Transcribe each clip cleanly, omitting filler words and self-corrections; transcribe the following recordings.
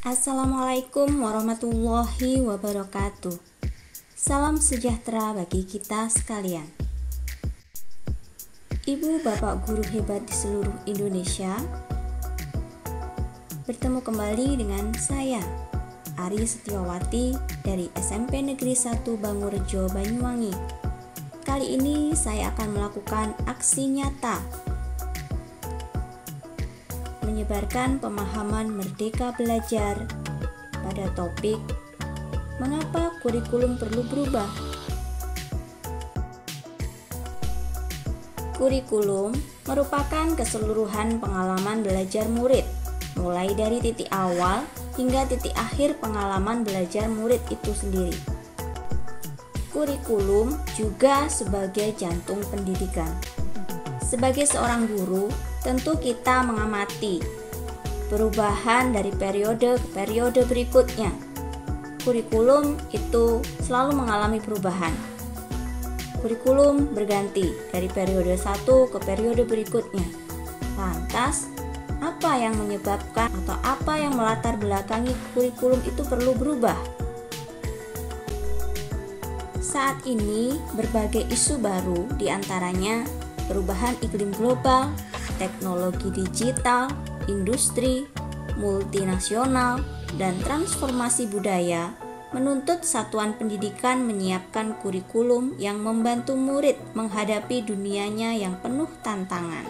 Assalamualaikum warahmatullahi wabarakatuh. Salam sejahtera bagi kita sekalian. Ibu bapak guru hebat di seluruh Indonesia, bertemu kembali dengan saya, Ari Setiawati dari SMP Negeri 1 Bangurejo, Banyuwangi. Kali ini saya akan melakukan aksi nyata menyebarkan pemahaman merdeka belajar pada topik mengapa kurikulum perlu berubah. Kurikulum merupakan keseluruhan pengalaman belajar murid, mulai dari titik awal hingga titik akhir pengalaman belajar murid itu sendiri. Kurikulum juga sebagai jantung pendidikan. Sebagai seorang guru, tentu kita mengamati perubahan dari periode ke periode berikutnya. Kurikulum itu selalu mengalami perubahan. Kurikulum berganti dari periode satu ke periode berikutnya. Lantas, apa yang menyebabkan atau apa yang melatar belakangi kurikulum itu perlu berubah? Saat ini, berbagai isu baru, diantaranya perubahan iklim global, teknologi digital, industri, multinasional, dan transformasi budaya menuntut satuan pendidikan menyiapkan kurikulum yang membantu murid menghadapi dunianya yang penuh tantangan.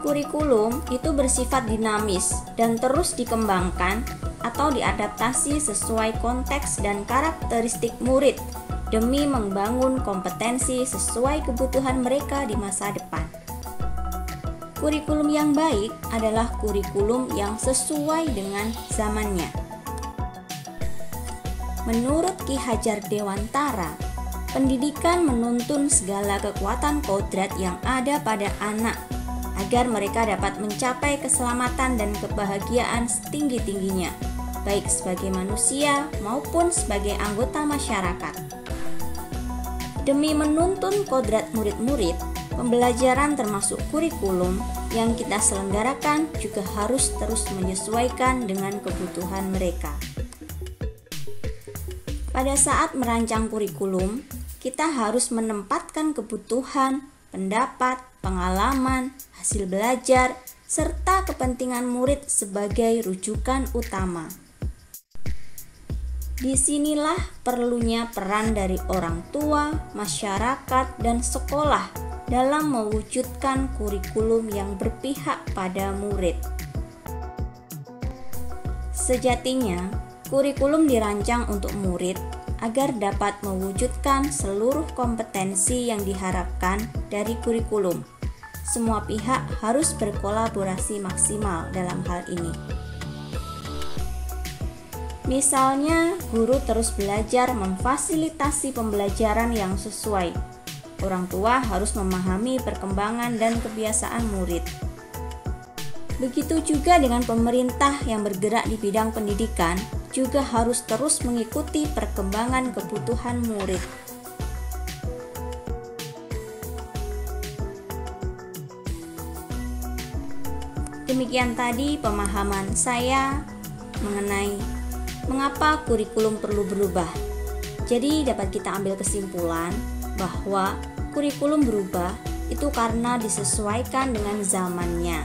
Kurikulum itu bersifat dinamis dan terus dikembangkan atau diadaptasi sesuai konteks dan karakteristik murid demi membangun kompetensi sesuai kebutuhan mereka di masa depan. Kurikulum yang baik adalah kurikulum yang sesuai dengan zamannya. Menurut Ki Hajar Dewantara, pendidikan menuntun segala kekuatan kodrat yang ada pada anak agar mereka dapat mencapai keselamatan dan kebahagiaan setinggi-tingginya, baik sebagai manusia maupun sebagai anggota masyarakat. Demi menuntun kodrat murid-murid, pembelajaran termasuk kurikulum yang kita selenggarakan juga harus terus menyesuaikan dengan kebutuhan mereka. Pada saat merancang kurikulum, kita harus menempatkan kebutuhan, pendapat, pengalaman, hasil belajar, serta kepentingan murid sebagai rujukan utama. Disinilah perlunya peran dari orang tua, masyarakat, dan sekolah dalam mewujudkan kurikulum yang berpihak pada murid. Sejatinya, kurikulum dirancang untuk murid agar dapat mewujudkan seluruh kompetensi yang diharapkan dari kurikulum. Semua pihak harus berkolaborasi maksimal dalam hal ini. Misalnya, guru terus belajar memfasilitasi pembelajaran yang sesuai. Orang tua harus memahami perkembangan dan kebiasaan murid. Begitu juga dengan pemerintah yang bergerak di bidang pendidikan, juga harus terus mengikuti perkembangan kebutuhan murid. Demikian tadi pemahaman saya mengenai mengapa kurikulum perlu berubah. Jadi dapat kita ambil kesimpulan bahwa kurikulum berubah itu karena disesuaikan dengan zamannya,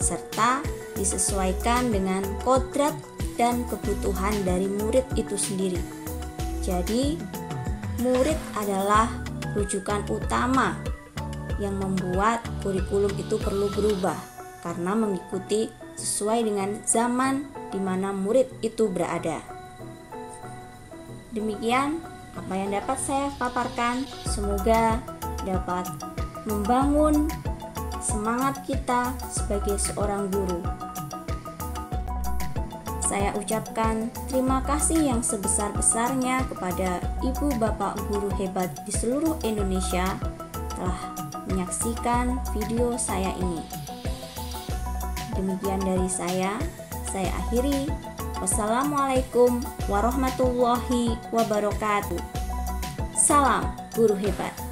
serta disesuaikan dengan kodrat dan kebutuhan dari murid itu sendiri. Jadi, murid adalah rujukan utama yang membuat kurikulum itu perlu berubah karena mengikuti sesuai dengan zaman di mana murid itu berada. Demikian apa yang dapat saya paparkan, semoga dapat membangun semangat kita sebagai seorang guru. Saya ucapkan terima kasih yang sebesar-besarnya kepada ibu bapak guru hebat di seluruh Indonesia telah menyaksikan video saya ini. Demikian dari saya akhiri. Wassalamualaikum warahmatullahi wabarakatuh. Salam guru hebat.